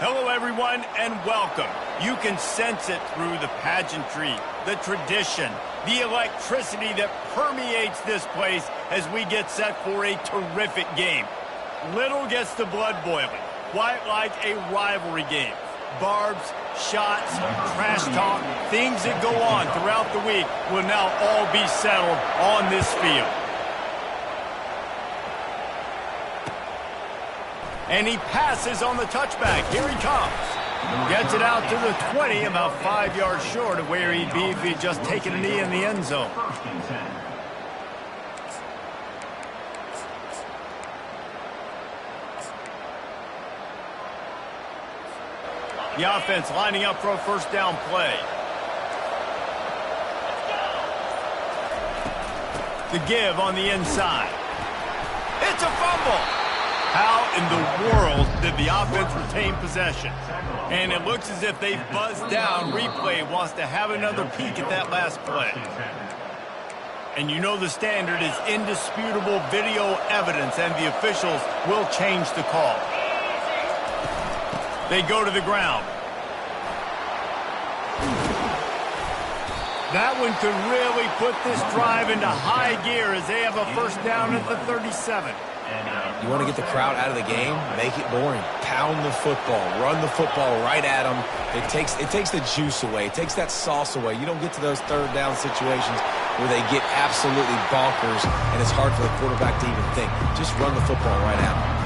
Hello, everyone, and welcome. You can sense it through the pageantry, the tradition, the electricity that permeates this place as we get set for a terrific game. Little gets the blood boiling, quite like a rivalry game. Barbs, shots, trash talk, things that go on throughout the week will now all be settled on this field. And he passes on the touchback. Here he comes. Gets it out to the 20, about 5 yards short of where he'd be if he'd just taken a knee in the end zone. The offense lining up for a first down play. The give on the inside. It's a fumble. How in the world did the offense retain possession? And it looks as if they've buzzed down. Replay wants to have another peek at that last play. And you know the standard is indisputable video evidence, and the officials will change the call. They go to the ground. That one could really put this drive into high gear as they have a first down at the 37. You want to get the crowd out of the game? Make it boring. Pound the football. Run the football right at them. It takes the juice away. It takes that sauce away. You don't get to those third down situations where they get absolutely bonkers and it's hard for the quarterback to even think. Just run the football right at them.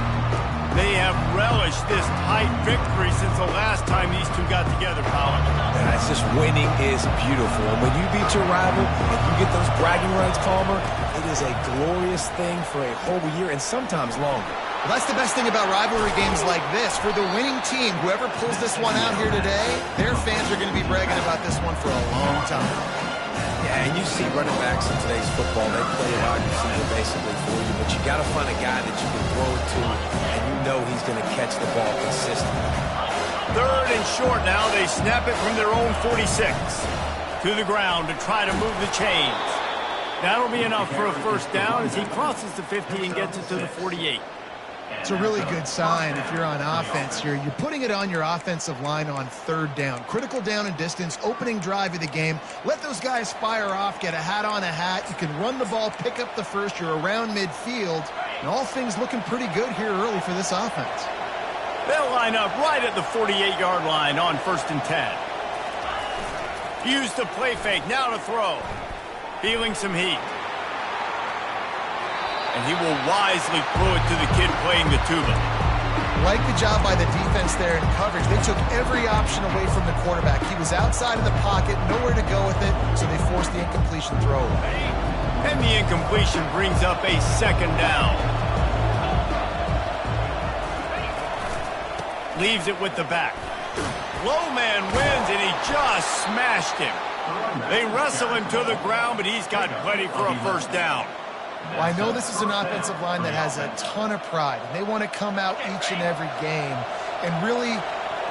They have relished this tight victory since the last time these two got together, Colin. And it's just winning is beautiful. And when you beat your rival and you get those bragging rights, Palmer, it is a glorious thing for a whole year and sometimes longer. Well, that's the best thing about rivalry games like this. For the winning team, whoever pulls this one out here today, their fans are going to be bragging about this one for a long time. Yeah, and you see running backs in today's football, they play a wide receiver basically for you, but you got to find a guy that you can throw it to, and you know he's going to catch the ball consistently. Third and short now. They snap it from their own 46 to the ground to try to move the chains. That'll be enough for a first down as he crosses the 50 and gets it to the 48. It's a really good sign if you're on offense here. You're putting it on your offensive line on third down. Critical down and distance, opening drive of the game. Let those guys fire off, get a hat on a hat. You can run the ball, pick up the first. You're around midfield. And all things looking pretty good here early for this offense. They'll line up right at the 48-yard line on 1st and 10. Use the play fake, now to throw. Feeling some heat. And he will wisely throw it to the kid playing the tuba. Like the job by the defense there in coverage. They took every option away from the quarterback. He was outside of the pocket, nowhere to go with it, so they forced the incompletion throw away. And the incompletion brings up a second down. Leaves it with the back. Low man wins, and he just smashed him. They wrestle him to the ground, but he's got plenty for a first down. Well, I know this is an offensive line that has a ton of pride, and they want to come out each and every game and really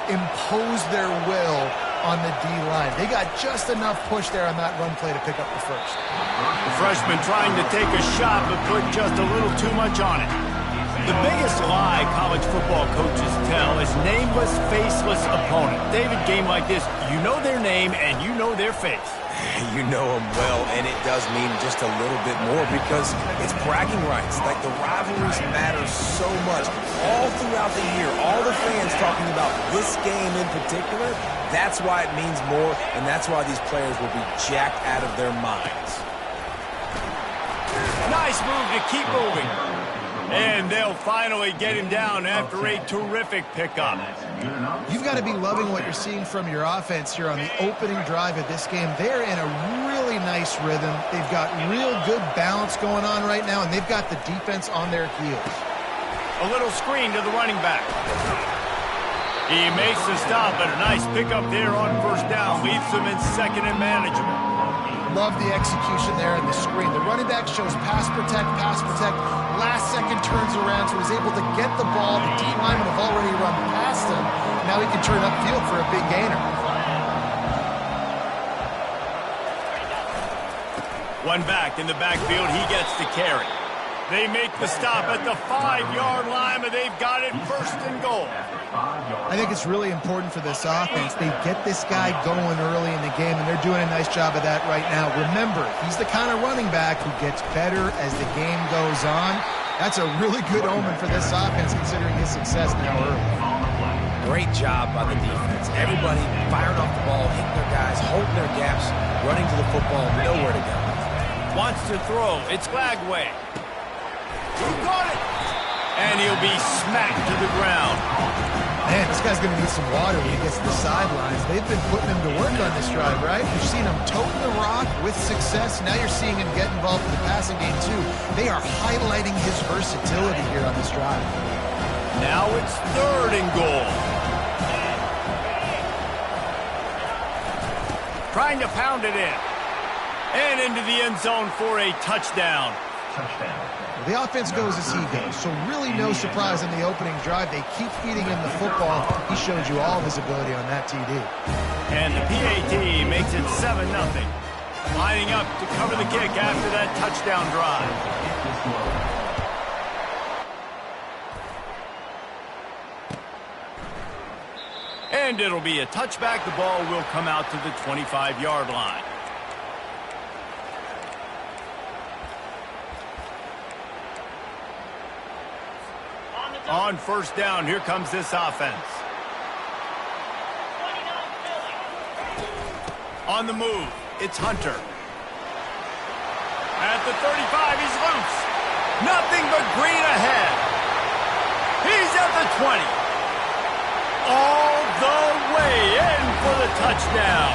impose their will on the D-line. They got just enough push there on that run play to pick up the first. The freshman trying to take a shot, but put just a little too much on it. The biggest lie college football coaches tell is nameless, faceless opponent. David, game like this, you know their name and you know their face. You know them well, and it does mean just a little bit more because it's bragging rights. Like, the rivalries matter so much. All throughout the year, all the fans talking about this game in particular, that's why it means more, and that's why these players will be jacked out of their minds. Nice move to keep moving. And they'll finally get him down after a terrific pickup. You've got to be loving what you're seeing from your offense here on the opening drive of this game. They're in a really nice rhythm. They've got real good balance going on right now, and they've got the defense on their heels. A little screen to the running back. He makes the stop, but a nice pickup there on first down. Leaves them in second and manageable. Love the execution there in the screen. The running back shows pass protect, pass protect. Last second turns around, so he's able to get the ball. The D linemen have already run past him. Now he can turn upfield for a big gainer. One back in the backfield, he gets the carry. They make the stop at the 5-yard line, but they've got it first and goal. I think it's really important for this offense. They get this guy going early in the game, and they're doing a nice job of that right now. Remember, he's the kind of running back who gets better as the game goes on. That's a really good omen for this offense, considering his success now early. Great job by the defense. Everybody firing off the ball, hitting their guys, holding their gaps, running to the football, nowhere to go. Wants to throw. It's Glagway. He got it. And he'll be smacked to the ground. Man, this guy's going to need some water when he gets to the sidelines. They've been putting him to work on this drive, right? You've seen him toting the rock with success. Now you're seeing him get involved in the passing game, too. They are highlighting his versatility here on this drive. Now it's third and goal. Trying to pound it in. And into the end zone for a touchdown. The offense goes as he goes, so really no surprise in the opening drive. They keep feeding him the football. He showed you all of his ability on that TD. And the PAT makes it 7-0. Lining up to cover the kick after that touchdown drive. And it'll be a touchback. The ball will come out to the 25-yard line. On first down, here comes this offense. On the move, it's Hunter. At the 35, he's loose. Nothing but green ahead. He's at the 20. All the way in for the touchdown.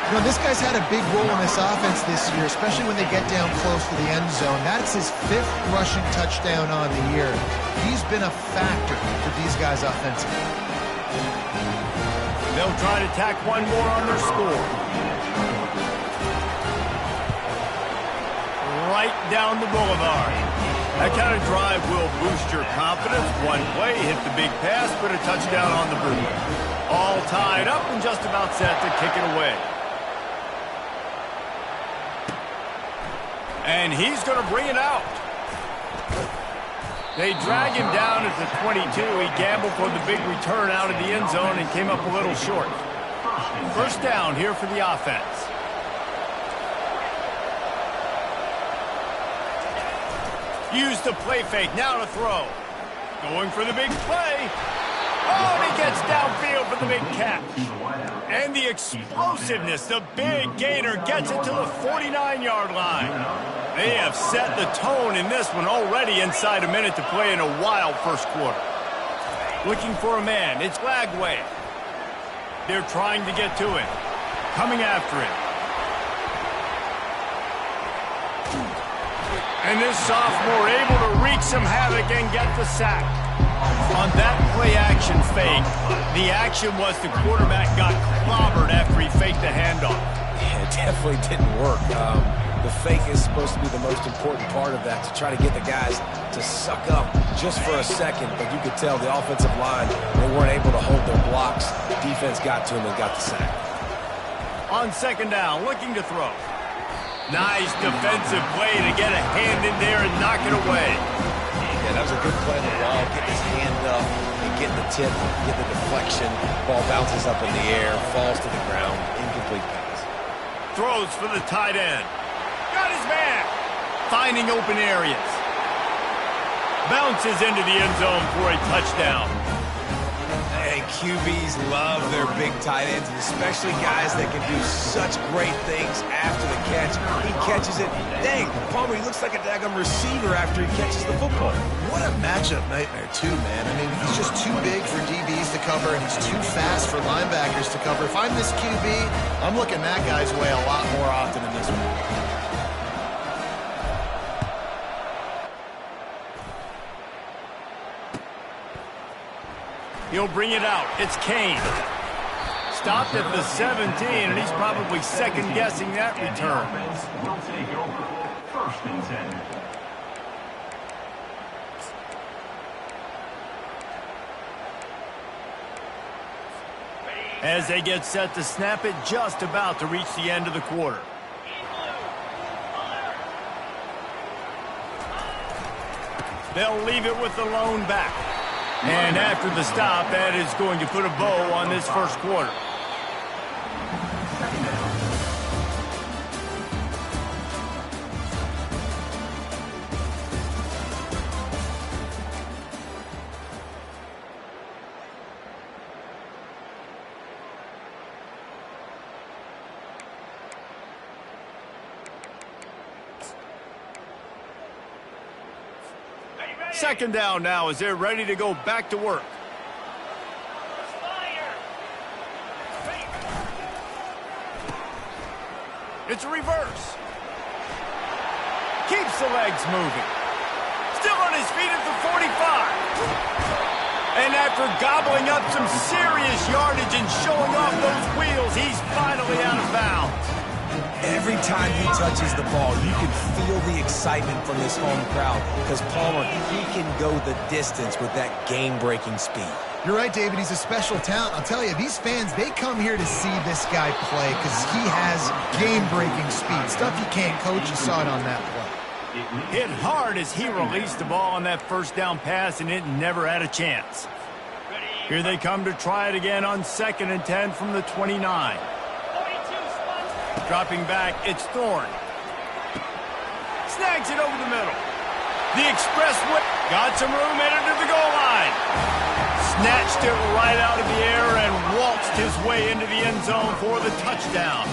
You know, this guy's had a big role in this offense this year, especially when they get down close to the end zone. That's his 5th rushing touchdown on the year. He's been a factor for these guys offensively. They'll try to tack one more on their score. Right down the boulevard. That kind of drive will boost your confidence. One play, hit the big pass, put a touchdown on the board. All tied up and just about set to kick it away. And he's going to bring it out. They drag him down at the 22. He gambled for the big return out of the end zone and came up a little short. First down here for the offense. Use the play fake. Now to throw. Going for the big play. Oh, and he gets downfield for the big catch. And the explosiveness, the big gainer gets it to the 49-yard line. They have set the tone in this one already inside a minute to play in a wild first quarter. Looking for a man. It's Glagway. They're trying to get to him. Coming after him. And this sophomore able to wreak some havoc and get the sack. On that play-action fake, the action was the quarterback got clobbered after he faked the handoff. Yeah, it definitely didn't work. The fake is supposed to be the most important part of that, to try to get the guys to suck up just for a second. But you could tell the offensive line, they weren't able to hold their blocks. Defense got to them and got the sack. On second down, looking to throw. Nice defensive play to get a hand in there and knock it away. Yeah, that was a good play on the ball. Get his hand up and get the tip, get the deflection. Ball bounces up in the air, falls to the ground. Incomplete pass. Throws for the tight end. Got his man. Finding open areas. Bounces into the end zone for a touchdown. Hey, QBs love their big tight ends, and especially guys that can do such great things after the catch. He catches it. Dang, Palmer, he looks like a daggum receiver after he catches the football. What a matchup nightmare, too, man. I mean, he's just too big for DBs to cover, and he's too fast for linebackers to cover. If I'm this QB, I'm looking that guy's way a lot more often in this one. He'll bring it out. It's Kane. Stopped at the 17, and he's probably second-guessing that return. Will take over. First and 10. As they get set to snap it, just about to reach the end of the quarter. They'll leave it with the lone back. And after the stop, that is going to put a bow on this first quarter. Second down now as they're ready to go back to work. It's a reverse. Keeps the legs moving. Still on his feet at the 45. And after gobbling up some serious yardage and showing off those wheels, he's finally out of bounds. Every time he touches the ball, you can feel the excitement from this home crowd because Palmer, he can go the distance with that game-breaking speed. You're right, David. He's a special talent. I'll tell you, these fans, they come here to see this guy play because he has game-breaking speed. Stuff you can't coach. You saw it on that play. Hit hard as he released the ball on that first down pass, and it never had a chance. Here they come to try it again on 2nd and 10 from the 29. Dropping back, it's Thorne. Snags it over the middle. The express whip. Got some room, headed to the goal line. Snatched it right out of the air and waltzed his way into the end zone for the touchdown.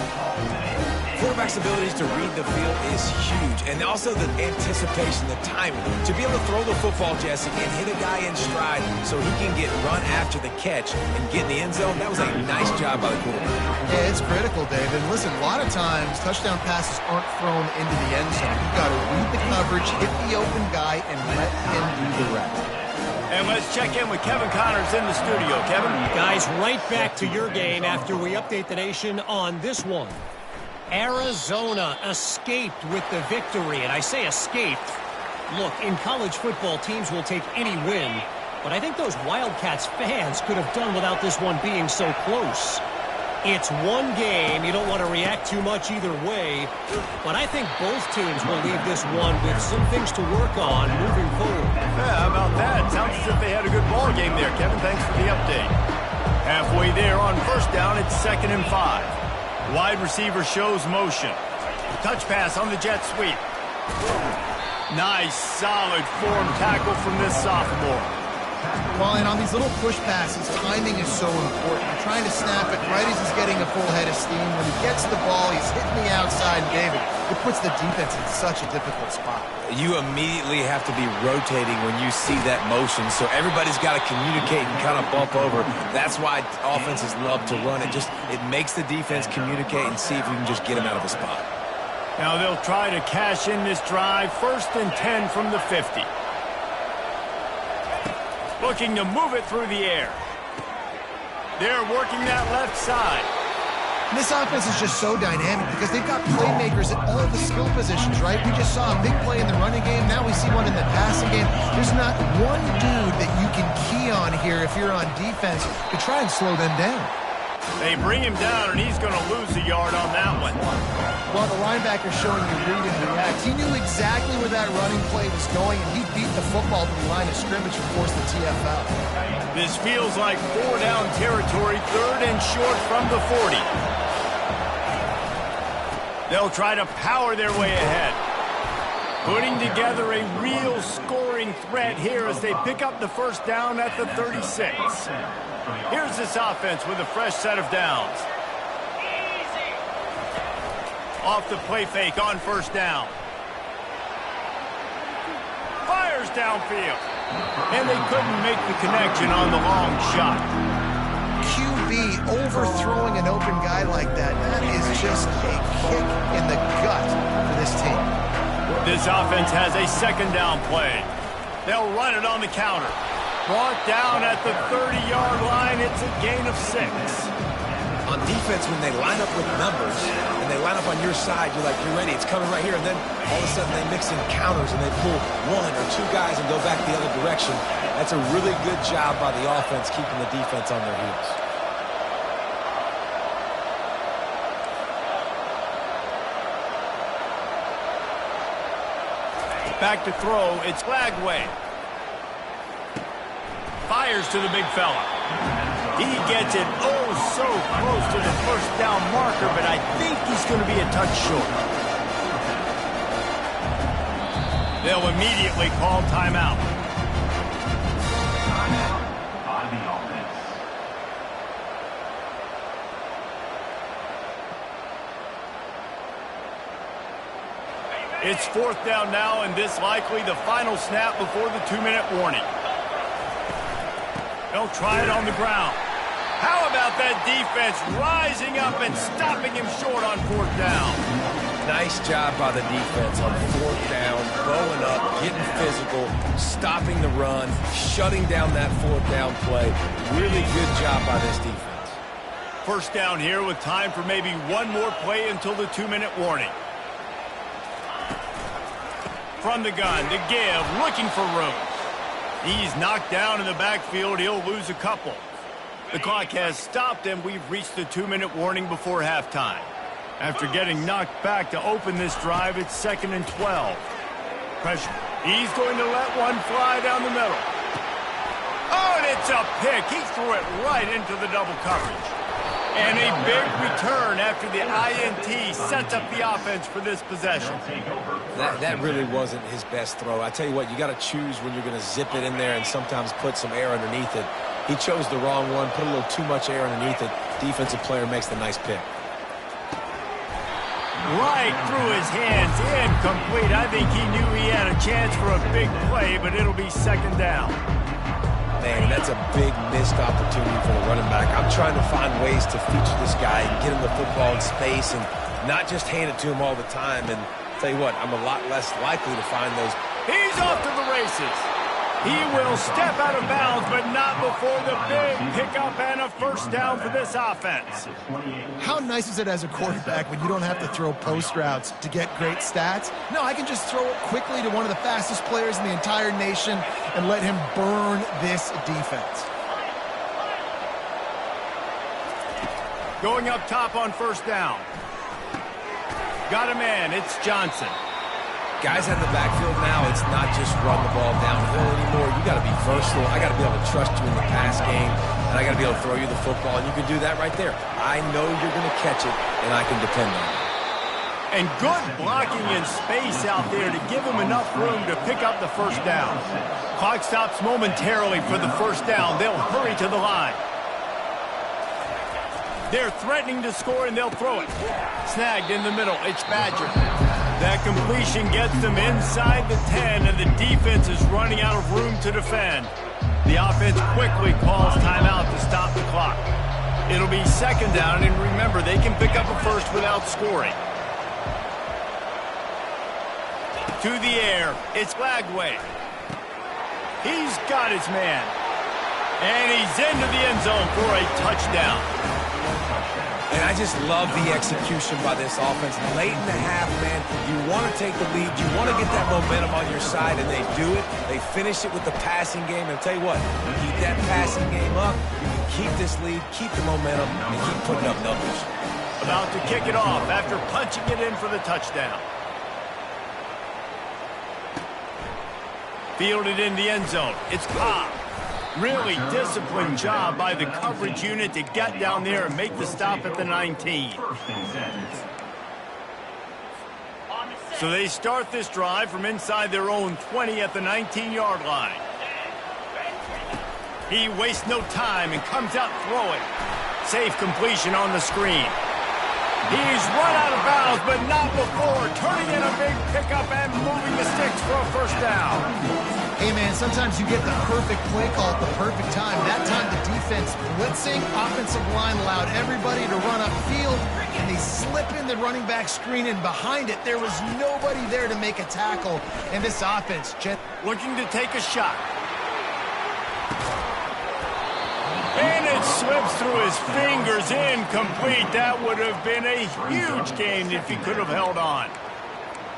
Quarterback's abilities to read the field is huge, and also the anticipation, the timing. To be able to throw the football, Jesse, and hit a guy in stride so he can get run after the catch and get in the end zone, that was a nice job by the quarterback. Yeah, it's critical, David. Listen, a lot of times, touchdown passes aren't thrown into the end zone. You've got to read the coverage, hit the open guy, and let him do the rest. And let's check in with Kevin Connors in the studio. Kevin? Guys, right back to your game after we update the nation on this one. Arizona escaped with the victory, and I say escaped. Look, in college football, teams will take any win, but I think those Wildcats fans could have done without this one being so close. It's one game. You don't want to react too much either way, but I think both teams will leave this one with some things to work on moving forward. Yeah, how about that? Sounds as if they had a good ball game there, Kevin. Thanks for the update. Halfway there on first down, it's 2nd and 5. Wide receiver shows motion. Touch pass on the jet sweep. Nice, solid form tackle from this sophomore. Well, and on these little push passes, timing is so important. You're trying to snap it right as he's getting a full head of steam. When he gets the ball, he's hitting the outside, David. It puts the defense in such a difficult spot. You immediately have to be rotating when you see that motion, so everybody's got to communicate and kind of bump over. That's why offenses love to run it. It makes the defense communicate and see if you can just get him out of a spot. Now they'll try to cash in this drive. 1st and 10 from the 50. Looking to move it through the air. They're working that left side. This offense is just so dynamic because they've got playmakers at all the skill positions, right? We just saw a big play in the running game. Now we see one in the passing game. There's not one dude that you can key on here if you're on defense to try and slow them down. They bring him down, and he's going to lose a yard on that one. Well, the linebacker's showing you read and react. He knew exactly where that running play was going, and he beat the football to the line of scrimmage and forced the TFL. This feels like 4-down territory, 3rd and short from the 40. They'll try to power their way ahead. Putting together a real scoring threat here as they pick up the first down at the 36. Here's this offense with a fresh set of downs. Off the play fake on first down. Fires downfield. And they couldn't make the connection on the long shot. QB overthrowing an open guy like that, that is just a kick in the gut for this team. This offense has a 2nd down play. They'll run it on the counter. Brought down at the 30-yard line. It's a gain of 6. On defense, when they line up with numbers and they line up on your side, you're like, you're ready, it's coming right here. And then all of a sudden they mix in counters and they pull 1 or 2 guys and go back the other direction. That's a really good job by the offense keeping the defense on their heels. Back to throw, it's Flagway. fires to the big fella. He gets it oh so close to the first down marker, but I think he's going to be a touch short. They'll immediately call timeout. By the offense. It's 4th down now, and this likely the final snap before the 2-minute warning. They'll try it on the ground. How about that defense rising up and stopping him short on 4th down? Nice job by the defense on 4th down, bowing up, getting physical, stopping the run, shutting down that 4th down play. Really good job by this defense. 1st down here with time for maybe one more play until the 2-minute warning. From the gun, the give, looking for room. He's knocked down in the backfield. He'll lose a couple. The clock has stopped, and we've reached the 2-minute warning before halftime. After getting knocked back to open this drive, it's 2nd and 12. Pressure. He's going to let one fly down the middle. Oh, and it's a pick. He threw it right into the double coverage. And a big return after the INT sets up the offense for this possession. That really wasn't his best throw. I tell you what, you got to choose when you're going to zip it in there and sometimes put some air underneath it. He chose the wrong one, put a little too much air underneath it. Defensive player makes the nice pick. Right through his hands, incomplete. I think he knew he had a chance for a big play, but it'll be 2nd down. Man, that's a big missed opportunity for the running back. I'm trying to find ways to feature this guy and get him the football in space and not just hand it to him all the time. And tell you what, I'm a lot less likely to find those. He's off to the races. He will step out of bounds, but not before the big pickup and a 1st down for this offense. How nice is it as a quarterback when you don't have to throw post routes to get great stats? No, I can just throw it quickly to one of the fastest players in the entire nation and let him burn this defense. Going up top on 1st down. Got a man. It's Johnson. Guys out of the backfield now, it's not just run the ball downhill anymore. You got to be versatile. I got to be able to trust you in the pass game, and I got to be able to throw you the football, and you can do that right there. I know you're going to catch it, and I can depend on it. And good blocking in space out there to give him enough room to pick up the 1st down. Clock stops momentarily for the 1st down. They'll hurry to the line. They're threatening to score, and they'll throw it. Snagged in the middle. It's Badger. That completion gets them inside the 10, and the defense is running out of room to defend. The offense quickly calls timeout to stop the clock. It'll be 2nd down, and remember, they can pick up a 1st without scoring. To the air, it's Lagway. He's got his man. And he's into the end zone for a touchdown. And I just love the execution by this offense. Late in the half, man, you want to take the lead. You want to get that momentum on your side, and they do it. They finish it with the passing game. And I'll tell you what, you keep that passing game up, you can keep this lead, keep the momentum, and keep putting up numbers. About to kick it off after punching it in for the touchdown. Fielded in the end zone. It's Cobb. Really disciplined job by the coverage unit to get down there and make the stop at the 19. So they start this drive from inside their own 20 at the 19-yard line. He wastes no time and comes out throwing. Safe completion on the screen. He's run out of bounds, but not before turning in a big pickup and moving the sticks for a 1st down. Hey, man, sometimes you get the perfect play call at the perfect time. That time the defense blitzing, offensive line allowed everybody to run upfield, and they slip in the running back screen, and behind it, there was nobody there to make a tackle. And this offense looking to take a shot. And it slips through his fingers, incomplete. That would have been a huge gain if he could have held on.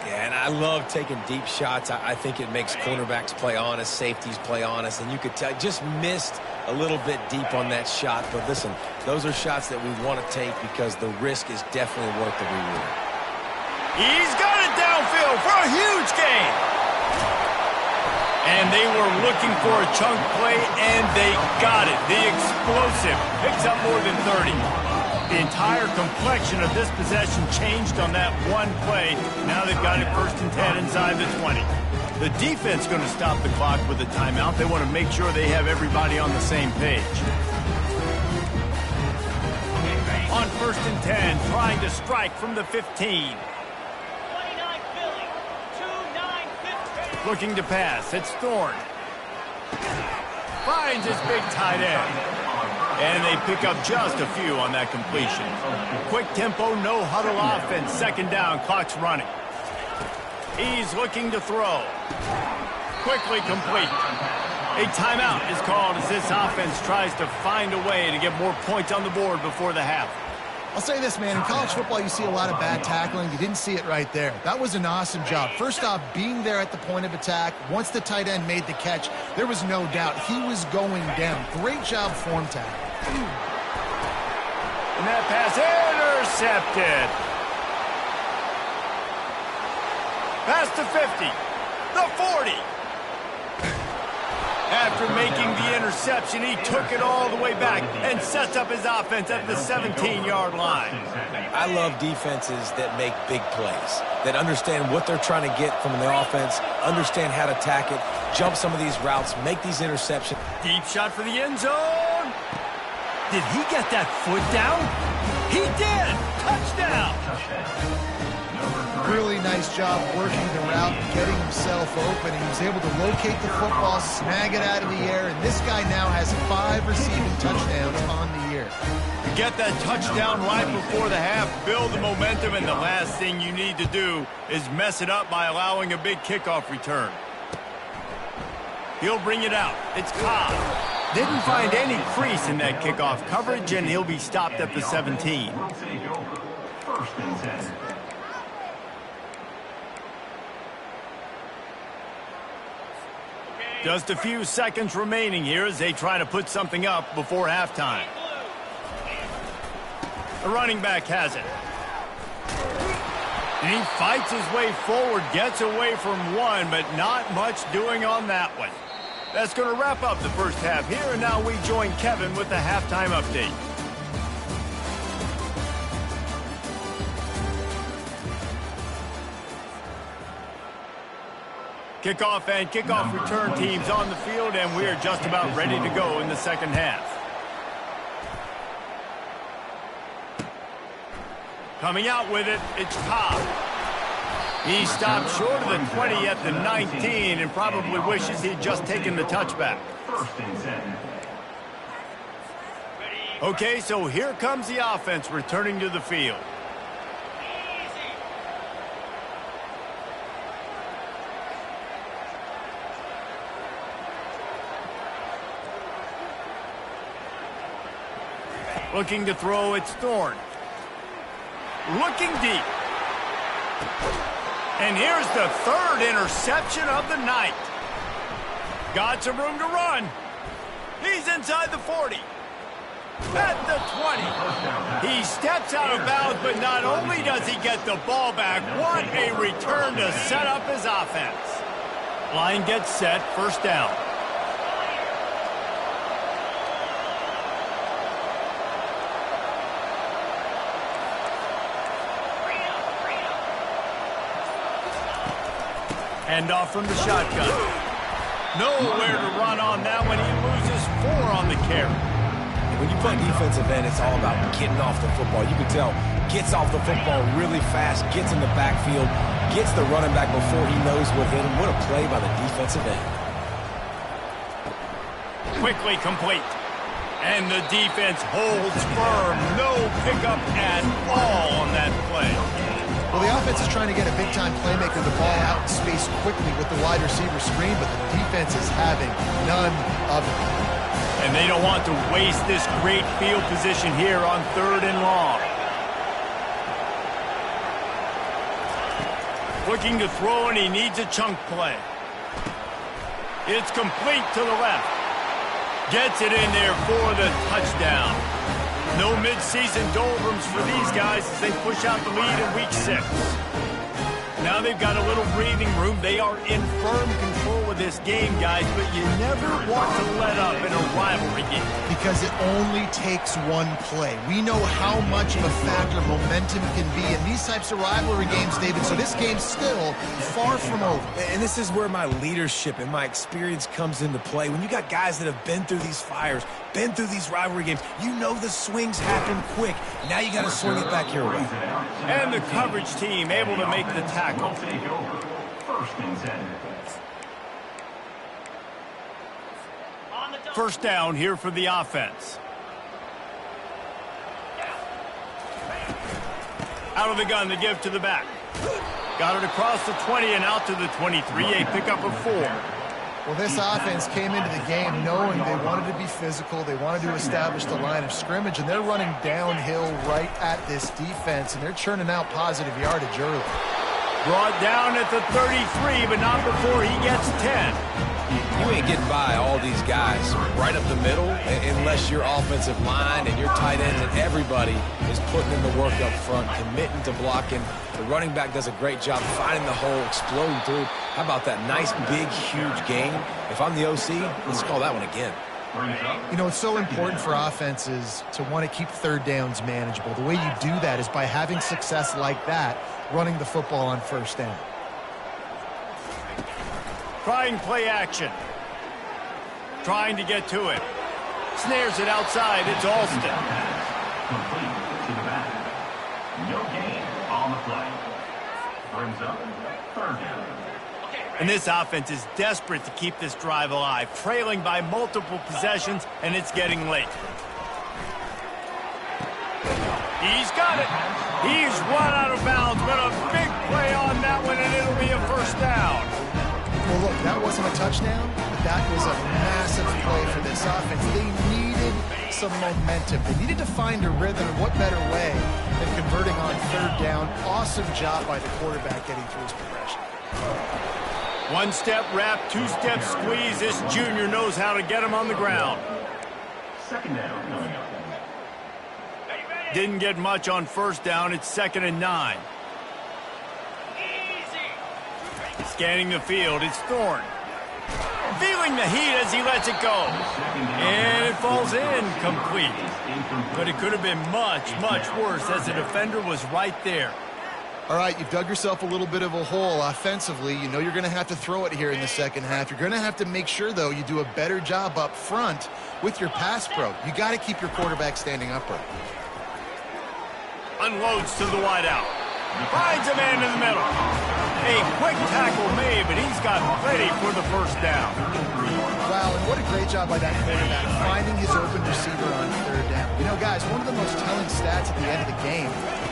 Yeah, and I love taking deep shots. I think it makes cornerbacks play honest, safeties play honest, and you could tell just missed a little bit deep on that shot. But listen, those are shots that we want to take because the risk is definitely worth the reward. He's got it downfield for a huge gain. And they were looking for a chunk play, and they got it. The explosive picks up more than 30. The entire complexion of this possession changed on that one play. Now they've got it 1st and 10 inside the 20. The defense going to stop the clock with a timeout. They want to make sure they have everybody on the same page. On 1st and 10, trying to strike from the 15. Looking to pass. It's Thorne. Finds his big tight end. And they pick up just a few on that completion. Quick tempo, no huddle offense. 2nd down, clock's running. He's looking to throw. Quickly complete. A timeout is called as this offense tries to find a way to get more points on the board before the half. I'll say this, man. In college football, you see a lot of bad tackling. You didn't see it right there. That was an awesome job. First off, being there at the point of attack. Once the tight end made the catch, there was no doubt he was going down. Great job form tackle. And that pass intercepted. Past the 50. The 40. After making the interception, he took it all the way back and sets up his offense at the 17-yard line. I love defenses that make big plays, that understand what they're trying to get from the offense, understand how to attack it, jump some of these routes, make these interceptions. Deep shot for the end zone. Did he get that foot down? He did. Touchdown. Really nice job working the route, getting himself open. He was able to locate the football, snag it out of the air, and this guy now has 5 receiving touchdowns on the year. Get that touchdown right before the half, build the momentum, and the last thing you need to do is mess it up by allowing a big kickoff return. He'll bring it out. It's Cobb. Didn't find any crease in that kickoff coverage, and he'll be stopped at the 17. 1st and 10. Just a few seconds remaining here as they try to put something up before halftime. The running back has it. And he fights his way forward, gets away from one, but not much doing on that one. That's going to wrap up the first half here, and now we join Kevin with the halftime update. Kickoff and kickoff return teams on the field, and we're just about ready to go in the second half. Coming out with it, it's Cobb. He stopped short of the 20 at the 19 and probably wishes he'd just taken the touchback. 1st and 10. Okay, so here comes the offense returning to the field. Looking to throw, it's Thorne. Looking deep. And here's the 3rd interception of the night. Got some room to run. He's inside the 40. At the 20. He steps out of bounds, but not only does he get the ball back, what a return to set up his offense. Line gets set, 1st down. Hand off from the shotgun. Nowhere to run on that one. He loses 4 on the carry. When you play defensive end, it's all about getting off the football. You can tell, gets off the football really fast, gets in the backfield, gets the running back before he knows what hit him. What a play by the defensive end. Quickly complete. And the defense holds firm. No pickup at all on that play. Well, the offense is trying to get a big-time playmaker the ball out in space quickly with the wide receiver screen, but the defense is having none of it. And they don't want to waste this great field position here on 3rd and long. Looking to throw, and he needs a chunk play. It's complete to the left. Gets it in there for the touchdown. No midseason doldrums for these guys as they push out the lead in week 6. Now they've got a little breathing room. They are in firm control of this game, guys, but you never want to let up in a rivalry game. Because it only takes one play. We know how much of a factor momentum can be in these types of rivalry games, David, so this game's still far from over. And this is where my leadership and my experience comes into play. When you got guys that have been through these fires, been through these rivalry games, you know the swings happen quick. Now you got to swing it back your way. And the coverage team able to make the tackle. Take over. First and 10. First down here for the offense. Out of the gun to give to the back. Got it across the 20 and out to the 23. A pickup of 4. Well, this offense came into the game knowing they wanted to be physical, they wanted to establish the line of scrimmage, and they're running downhill right at this defense, and they're churning out positive yardage early. Brought down at the 33, but not before he gets 10. You ain't getting by all these guys right up the middle unless your offensive line and your tight ends and everybody is putting in the work up front, committing to blocking. The running back does a great job finding the hole, exploding through. How about that nice, big, huge gain? If I'm the OC, let's call that one again. You know, it's so important for offenses to want to keep third downs manageable. The way you do that is by having success like that, running the football on first down. Trying play action. Trying to get to it. Snares it outside. It's Alston. Complete to the back. No gain on the play. Brings up third down. And this offense is desperate to keep this drive alive, trailing by multiple possessions, and it's getting late. He's got it. He's run out of bounds, but a big play on that one, and it'll be a first down. Well, look, that wasn't a touchdown, but that was a massive play for this offense. They needed some momentum. They needed to find a rhythm, and what better way than converting on third down. Awesome job by the quarterback getting through his progression. One-step wrap, two-step squeeze. This junior knows how to get him on the ground. Second down coming up. Didn't get much on first down. It's 2nd and 9. Scanning the field, it's Thorne. Feeling the heat as he lets it go. And it falls in, complete. But it could have been much, much worse as the defender was right there. All right, you've dug yourself a little bit of a hole offensively. You know you're going to have to throw it here in the second half. You're going to have to make sure, though, you do a better job up front with your pass pro. You got to keep your quarterback standing upright. Unloads to the wideout. Finds a man in the middle. A quick tackle made, but he's got plenty for the first down. Wow, and what a great job by that quarterback, finding his open receiver on third down. You know, guys, one of the most telling stats at the end of the game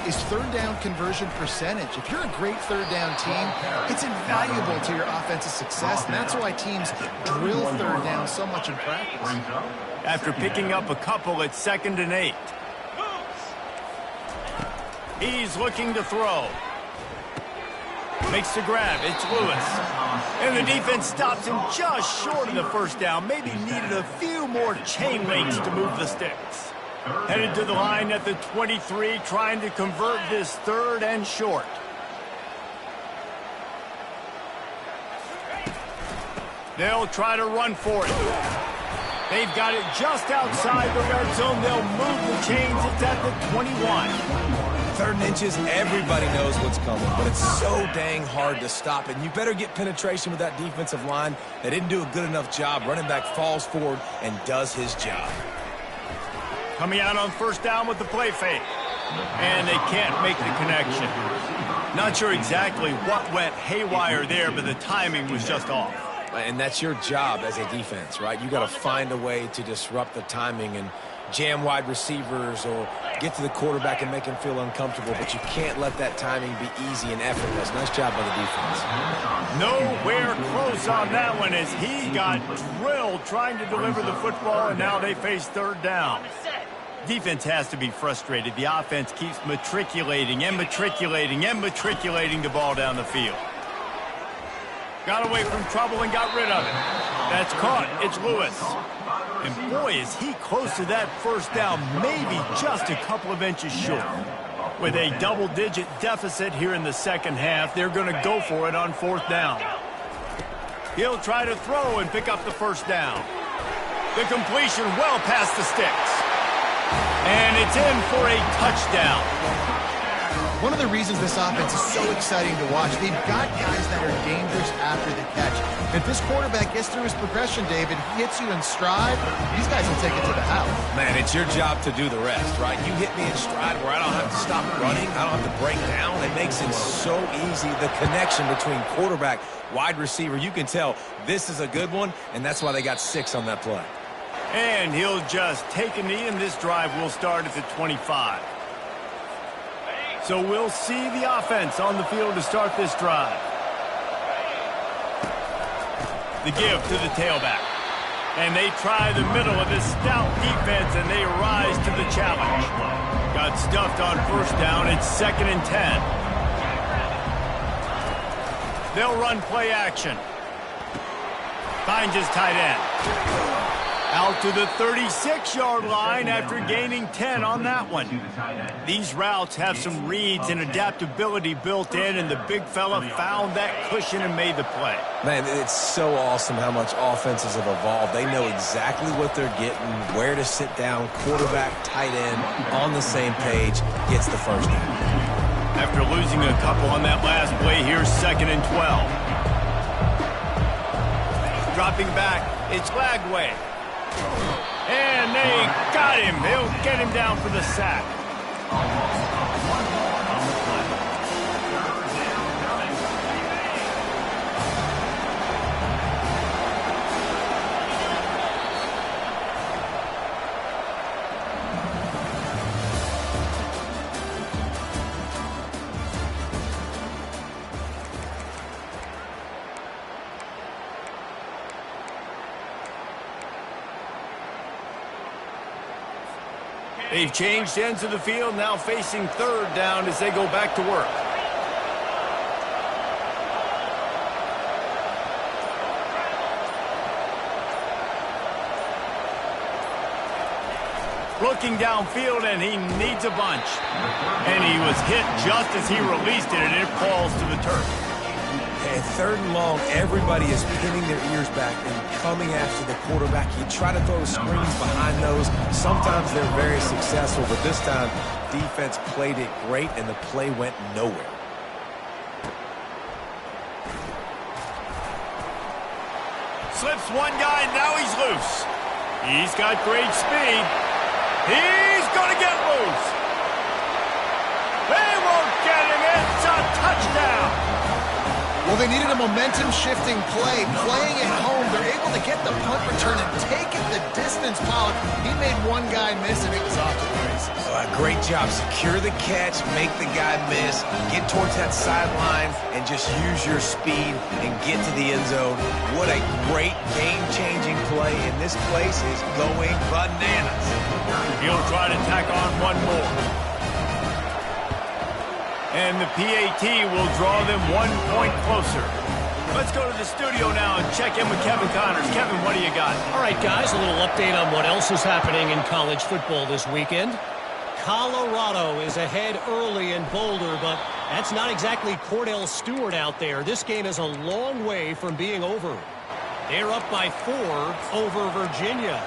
is third down conversion percentage. If you're a great third down team, it's invaluable to your offensive success, and that's why teams drill third down so much in practice. After picking up a couple, it's 2nd and 8. He's looking to throw. Makes the grab. It's Lewis. And the defense stops him just short of the first down. Maybe needed a few more chain links to move the sticks. Headed to the line at the 23, trying to convert this 3rd and short. They'll try to run for it. They've got it just outside the red zone. They'll move the chains. It's at the 21. 3rd and inches, everybody knows what's coming, but it's so dang hard to stop it. And you better get penetration with that defensive line. They didn't do a good enough job. Running back falls forward and does his job. Coming out on first down with the play fake. And they can't make the connection. Not sure exactly what went haywire there, but the timing was just off. And that's your job as a defense, right? You got to find a way to disrupt the timing and jam wide receivers or get to the quarterback and make him feel uncomfortable, but you can't let that timing be easy and effortless. Nice job by the defense. Nowhere close on that one as he got drilled trying to deliver the football, and now they face third down. Defense has to be frustrated. The offense keeps matriculating and matriculating and matriculating the ball down the field. Got away from trouble and got rid of it. That's caught. It's Lewis. And boy, is he close to that first down, maybe just a couple of inches short. With a double-digit deficit here in the second half, they're going to go for it on 4th down. He'll try to throw and pick up the first down. The completion well past the sticks. And it's in for a touchdown. One of the reasons this offense is so exciting to watch, they've got guys that are dangerous after the catch. If this quarterback gets through his progression, David, he hits you in stride, these guys will take it to the house. Man, it's your job to do the rest, right? You hit me in stride where I don't have to stop running. I don't have to break down. It makes it so easy. The connection between quarterback, wide receiver, you can tell this is a good one, and that's why they got 6 on that play. And he'll just take a knee, and this drive will start at the 25. So we'll see the offense on the field to start this drive. The give to the tailback. And they try the middle of this stout defense, and they rise to the challenge. Got stuffed on 1st down. It's 2nd and 10. They'll run play action. Finds his tight end. Out to the 36-yard line after gaining 10 on that one. These routes have some reads and adaptability built in, and the big fella found that cushion and made the play. Man, it's so awesome how much offenses have evolved. They know exactly what they're getting, where to sit down, quarterback, tight end, on the same page, gets the first down. After losing a couple on that last play, here's 2nd and 12. Dropping back, it's Lagway. And they got him. They'll get him down for the sack. They've changed ends of the field, now facing 3rd down as they go back to work. Looking downfield, and he needs a bunch. And he was hit just as he released it, and it falls to the turf. And 3rd and long, everybody is pinning their ears back and coming after the quarterback. You try to throw screens behind those. Sometimes they're very successful, but this time, defense played it great, and the play went nowhere. Slips one guy, and now he's loose. He's got great speed. He's going to get loose. They won't get him. It's a touchdown. Well, they needed a momentum-shifting play. Playing at home, they're able to get the punt return and take it the distance. Pollock, he made one guy miss, and it was off to the races. Great job. Secure the catch, make the guy miss, get towards that sideline, and just use your speed and get to the end zone. What a great game-changing play, and this place is going bananas. He'll try to tack on one more. And the PAT will draw them 1 point closer. Let's go to the studio now and check in with Kevin Connors. Kevin, what do you got? All right, guys, a little update on what else is happening in college football this weekend. Colorado is ahead early in Boulder, but that's not exactly Cordell Stewart out there. This game is a long way from being over. They're up by 4 over Virginia.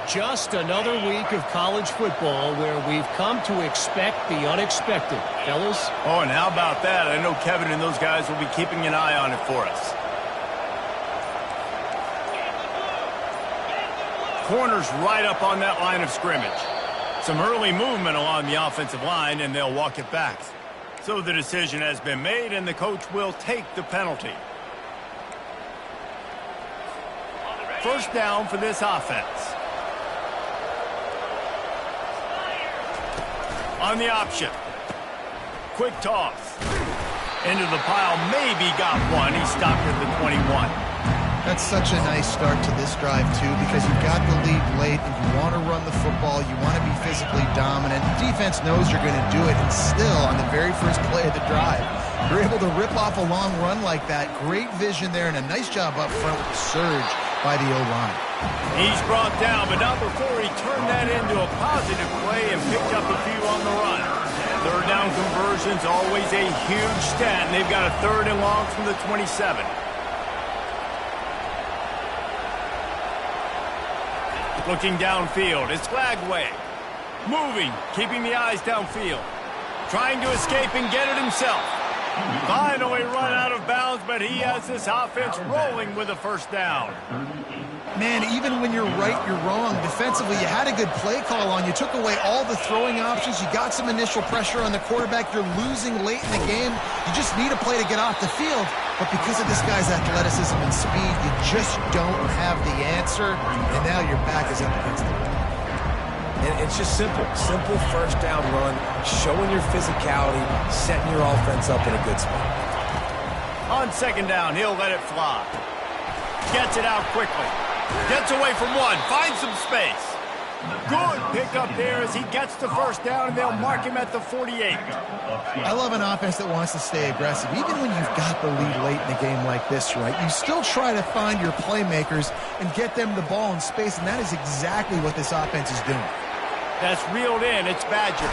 Just another week of college football where we've come to expect the unexpected. Fellas? Oh, and how about that? I know Kevin and those guys will be keeping an eye on it for us. Corners right up on that line of scrimmage. Some early movement along the offensive line, and they'll walk it back. So the decision has been made, and the coach will take the penalty. First down for this offense. On the option. Quick toss. Into the pile. Maybe got one. He stopped at the 21. That's such a nice start to this drive, too, because you've got the lead late and you want to run the football. You want to be physically dominant. The defense knows you're going to do it, and still, on the very first play of the drive, you're able to rip off a long run like that. Great vision there, and a nice job up front with the surge by the O-line. He's brought down, but not before he turned that into a positive play and picked up a few on the run. Third down conversion's always a huge stat, and they've got a 3rd and long from the 27. Looking downfield, it's Lagway. Moving, keeping the eyes downfield. Trying to escape and get it himself. Finally run out of bounds, but he has this offense rolling with a 1st down. Man, even when you're right, you're wrong. Defensively, you had a good play call on. You took away all the throwing options. You got some initial pressure on the quarterback. You're losing late in the game. You just need a play to get off the field. But because of this guy's athleticism and speed, you just don't have the answer. And now your back is up against the wall. And it's just simple. Simple 1st down run, showing your physicality, setting your offense up in a good spot. On 2nd down, he'll let it fly. Gets it out quickly. Gets away from one. Finds some space. Good pickup there as he gets the 1st down, and they'll mark him at the 48. I love an offense that wants to stay aggressive. Even when you've got the lead late in a game like this, right, you still try to find your playmakers and get them the ball in space, and that is exactly what this offense is doing. That's reeled in. It's Badger.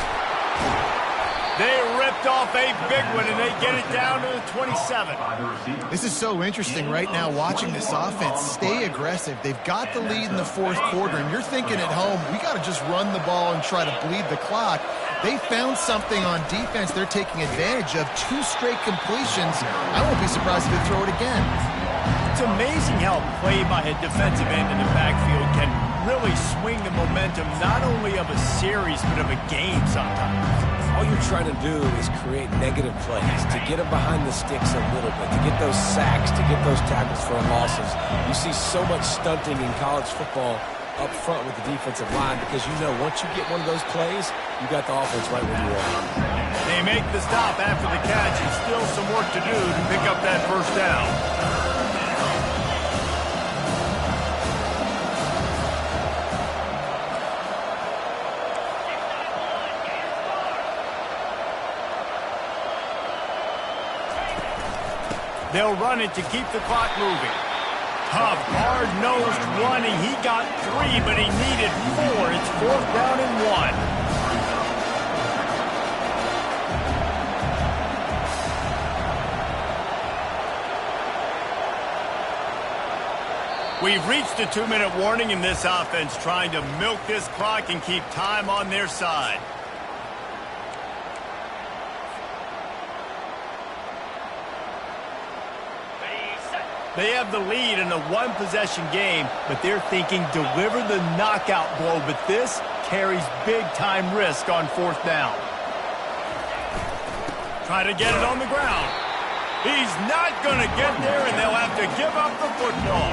They ripped off a big one, and they get it down to the 27. This is so interesting right now watching this offense stay aggressive. They've got the lead in the 4th quarter, and you're thinking at home, we got to just run the ball and try to bleed the clock. They found something on defense they're taking advantage of. 2 straight completions. I won't be surprised if they throw it again. It's amazing how play by a defensive end in the backfield can really swing the momentum not only of a series but of a game sometimes. All you're trying to do is create negative plays, to get them behind the sticks a little bit, to get those sacks, to get those tackles for losses. You see so much stunting in college football up front with the defensive line because you know once you get one of those plays, you got the offense right where you are. They make the stop after the catch and still some work to do to pick up that 1st down. They'll run it to keep the clock moving. Tough, hard-nosed running. He got 3, but he needed 4. It's 4th down and 1. We've reached a 2-minute warning in this offense, trying to milk this clock and keep time on their side. They have the lead in a 1-possession game, but they're thinking deliver the knockout blow, but this carries big-time risk on 4th down. Try to get it on the ground. He's not going to get there, and they'll have to give up the football.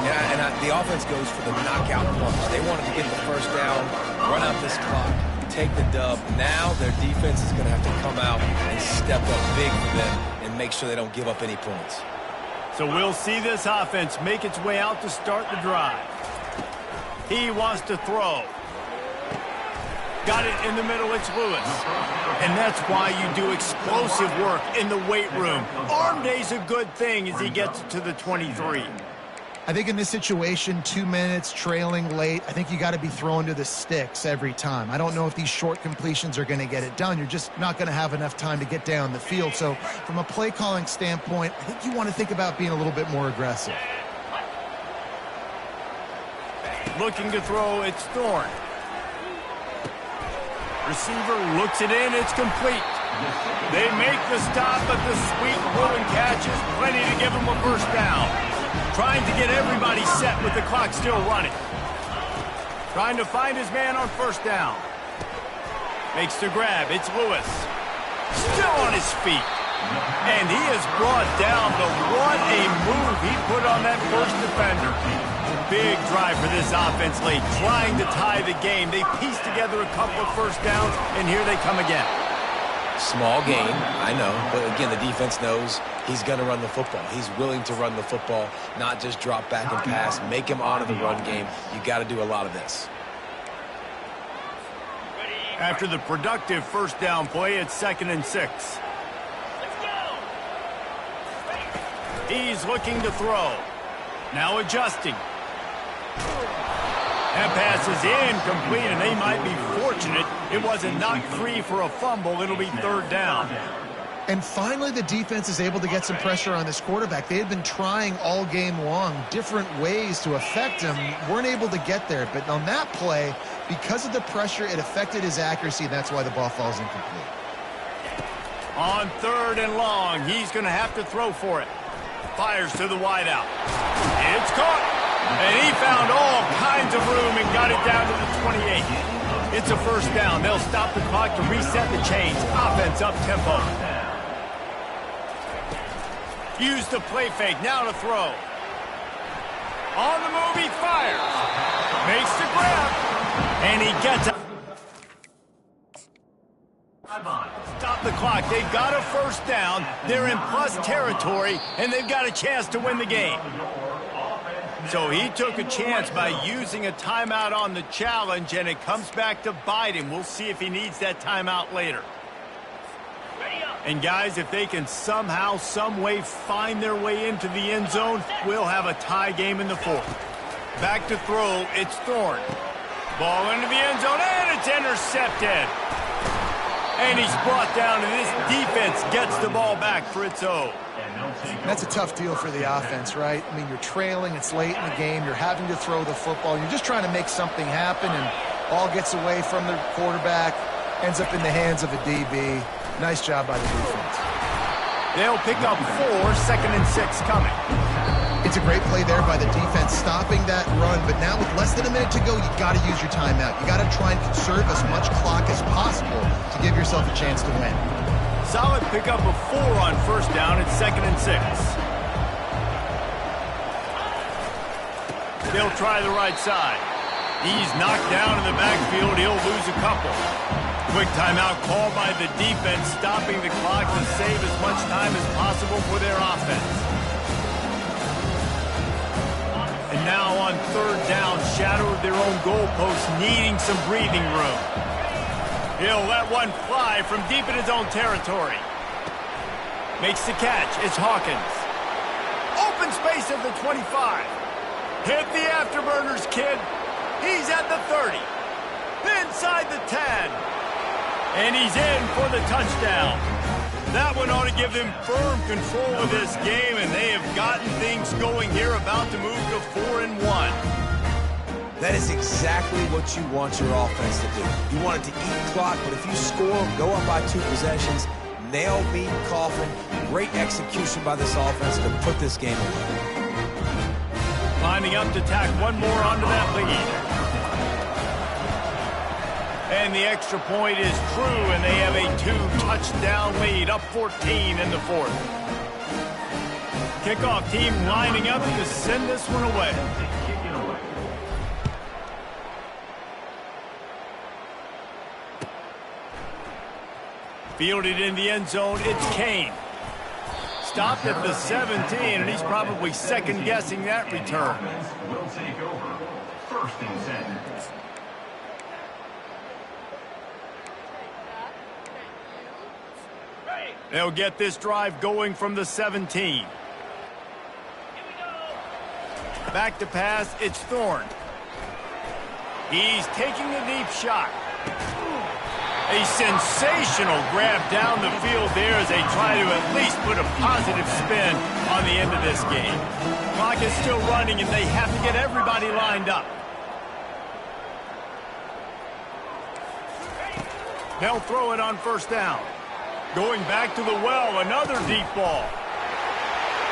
Yeah, and the offense goes for the knockout punch. They wanted to get the 1st down, run out this clock, take the dub. Now their defense is going to have to come out and step up big for them and make sure they don't give up any points. So we'll see this offense make its way out to start the drive. He wants to throw. Got it in the middle, it's Lewis. And that's why you do explosive work in the weight room. Arm day's a good thing as he gets to the 23. I think in this situation, 2 minutes, trailing late, I think you got to be throwing to the sticks every time. I don't know if these short completions are going to get it done. You're just not going to have enough time to get down the field. So from a play calling standpoint, I think you want to think about being a little bit more aggressive. Looking to throw, it's Thorne. Receiver looks it in, it's complete. They make the stop, but the sweet rolling catch is plenty to give them a 1st down. Trying to get everybody set with the clock still running. Trying to find his man on 1st down. Makes the grab. It's Lewis. Still on his feet. And he is brought down, but what a move he put on that 1st defender. Big drive for this offense late, trying to tie the game. They pieced together a couple of 1st downs, and here they come again. Small gain, I know, but again, the defense knows he's going to run the football. He's willing to run the football, not just drop back and pass, make him honor the run game. You got to do a lot of this. After the productive 1st down play, it's 2nd and 6. He's looking to throw. Now adjusting. That pass is incomplete, and they might be fortunate it wasn't knocked free for a fumble. It'll be third down. And finally, the defense is able to get some pressure on this quarterback. They had been trying all game long different ways to affect him, weren't able to get there. But on that play, because of the pressure, it affected his accuracy, and that's why the ball falls incomplete. On third and long, he's going to have to throw for it. Fires to the wideout. It's caught. And he found all kinds of room and got it down to the 28. It's a first down. They'll stop the clock to reset the chains. Offense up tempo. Use the play fake. Now to throw. On the move, he fires. Makes the grab. And he gets it. Stop the clock. They've got a first down. They're in plus territory, and they've got a chance to win the game. So he took a chance by using a timeout on the challenge, and it comes back to bite him. We'll see if he needs that timeout later. And guys, if they can somehow, some way find their way into the end zone, we'll have a tie game in the fourth. Back to throw, it's Thorne. Ball into the end zone, and it's intercepted. And he's brought down, and this defense gets the ball back for its own. That's a tough deal for the offense, right? I mean, you're trailing, it's late in the game, you're having to throw the football, you're just trying to make something happen, and ball gets away from the quarterback, ends up in the hands of a DB. Nice job by the defense. They'll pick up 4, 2nd and 6 coming. It's a great play there by the defense, stopping that run, but now with less than a minute to go, you got to use your timeout. You got to try and conserve as much clock as possible to give yourself a chance to win. Solid pickup of 4 on first down at 2nd and 6. They'll try the right side. He's knocked down in the backfield. He'll lose a couple. Quick timeout called by the defense, stopping the clock to save as much time as possible for their offense. And now on third down, shadow of their own goalpost, needing some breathing room. He'll let one fly from deep in his own territory. Makes the catch. It's Hawkins. Open space at the 25. Hit the afterburners, kid. He's at the 30. Inside the 10. And he's in for the touchdown. That one ought to give them firm control of this game, and they have gotten things going here, about to move to 4-1. That is exactly what you want your offense to do. You want it to eat clock, but if you score, go up by 2 possessions, nail beat Coffin. Great execution by this offense to put this game away. Lining up to tack one more onto that lead. And the extra point is true, and they have a 2-touchdown lead, up 14 in the fourth. Kickoff team lining up to send this one away. Fielded in the end zone, it's Kane. Stopped at the 17, and he's probably second-guessing that return. Will take over. 1st and 10. They'll get this drive going from the 17. Back to pass, it's Thorne. He's taking the deep shot. A sensational grab down the field there as they try to at least put a positive spin on the end of this game. Clock is still running, and they have to get everybody lined up. They'll throw it on first down. Going back to the well, another deep ball.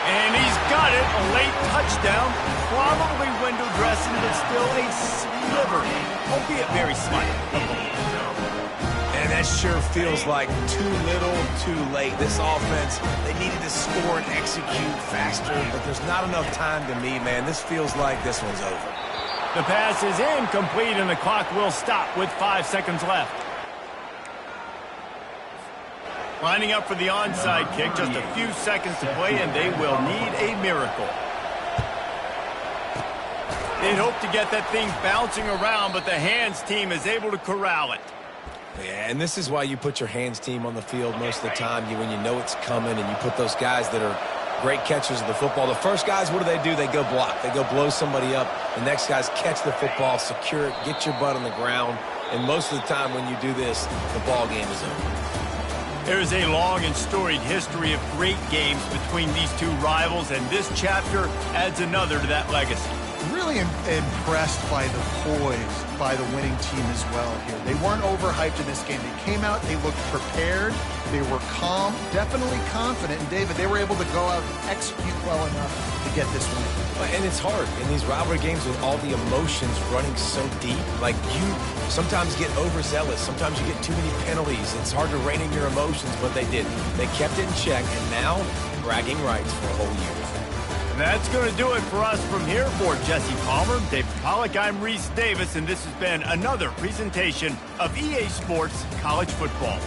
And he's got it, a late touchdown. Probably window dressing, but still a sliver, albeit very slight. And that sure feels like too little, too late. This offense, they needed to score and execute faster, but there's not enough time to me, man. This feels like this one's over. The pass is incomplete, and the clock will stop with 5 seconds left. Lining up for the onside kick, just a few seconds to play, and they will need a miracle. They'd hope to get that thing bouncing around, but the hands team is able to corral it. Yeah, and this is why you put your hands team on the field most of the time, when you know it's coming, and you put those guys that are great catchers of the football. The first guys, what do? They go block. They go blow somebody up. The next guys catch the football, secure it, get your butt on the ground. And most of the time when you do this, the ball game is over. There's a long and storied history of great games between these two rivals, and this chapter adds another to that legacy. Really impressed by the poise by the winning team as well here. They weren't overhyped in this game. They came out, they looked prepared, they were calm, definitely confident. And David, they were able to go out and execute well enough to get this win. And it's hard in these rivalry games with all the emotions running so deep. Like, you sometimes get overzealous. Sometimes you get too many penalties. It's hard to rein in your emotions, but they did. They kept it in check, and now bragging rights for a whole year. And that's going to do it for us from here. For Jesse Palmer, David Pollack, I'm Reese Davis, and this has been another presentation of EA Sports College Football.